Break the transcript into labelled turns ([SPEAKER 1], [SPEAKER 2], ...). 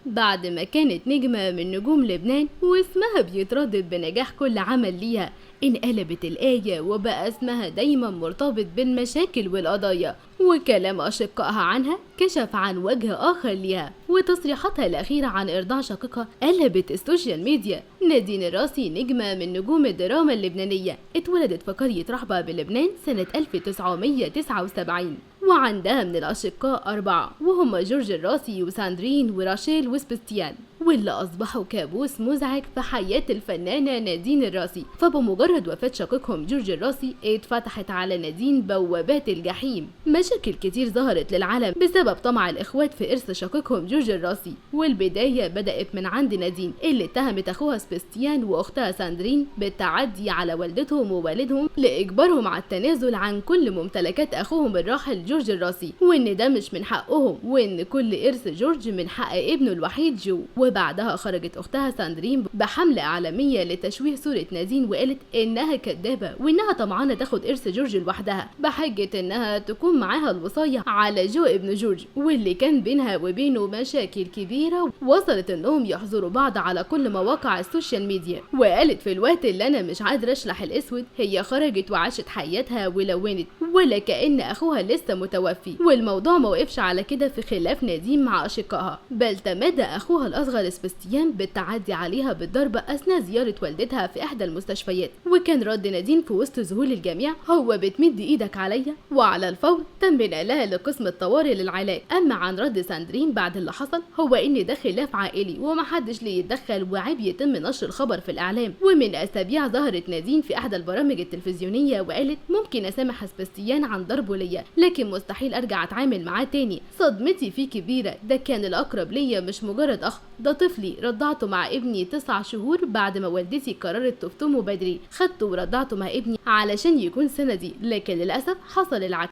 [SPEAKER 1] بعد ما كانت نجمة من نجوم لبنان واسمها بيتردد بنجاح كل عمل ليها، انقلبت الآية وبقى اسمها دايما مرتبط بالمشاكل والقضايا، وكلام أشقائها عنها كشف عن وجه آخر ليها، وتصريحاتها الأخيرة عن إرضاع شقيقها قلبت السوشيال ميديا. نادين الراسي نجمة من نجوم الدراما اللبنانية، اتولدت في قرية رحبة بلبنان سنة 1979، وعندها من الأشقاء 4 وهم جورج الراسي وساندرين وراشيل وسبستيان، واللي أصبحوا كابوس مزعج في حياة الفنانة نادين الراسي. فبمجرد وفاة شقيقهم جورج الراسي اتفتحت على نادين بوابات الجحيم. مشاكل كتير ظهرت للعالم بسبب طمع الإخوات في إرث شقيقهم جورج الراسي، والبداية بدأت من عند نادين اللي اتهمت أخوها سبستيان وأختها ساندرين بالتعدي على والدتهم ووالدهم لإجبارهم على التنازل عن كل ممتلكات أخوهم الراحل جورج الراسي، وإن ده مش من حقهم، وإن كل إرث جورج من حق ابنه الوحيد جو. وبعدها خرجت أختها ساندرين بحملة إعلامية لتشويه صورة نادين، وقالت إنها كدابة وإنها طمعانة تاخد إرث جورج لوحدها بحجة إنها تكون معاها الوصاية على جو ابن جورج، واللي كان بينها وبينه مشاكل كبيرة وصلت إنهم يحظروا بعض على كل مواقع السوشيال ميديا. وقالت في الوقت اللي أنا مش قادرة أشلح الأسود، هي خرجت وعاشت حياتها ولونت ولا كأن أخوها لسه متوفي. والموضوع موقفش على كده في خلاف نادين مع أشقائها، بل تمادى أخوها الأصغر سبستيان بالتعدي عليها بالضرب أثناء زيارة والدتها في إحدى المستشفيات. وكان رد نادين في وسط ذهول الجميع: هو بتمد إيدك عليا؟ وعلى الفور تم نقلها لقسم الطوارئ للعلاج. أما عن رد ساندرين بعد اللي حصل، هو إن ده خلاف عائلي ومحدش ليه يتدخل، وعيب يتم نشر الخبر في الإعلام. ومن أسابيع ظهرت نادين في إحدى البرامج التلفزيونية وقالت: ممكن أسامح سبستيان عن ضربه ليا، لكن مستحيل أرجع أتعامل معاه تاني. صدمتي فيه كبيرة، ده كان الأقرب ليا مش مجرد أخ، ده طفلي رضعته مع ابني 9 شهور بعد ما والدتي قررت تفطمه بدري. خدته ورضعته مع ابني علشان يكون سندي، لكن للأسف حصل العكس.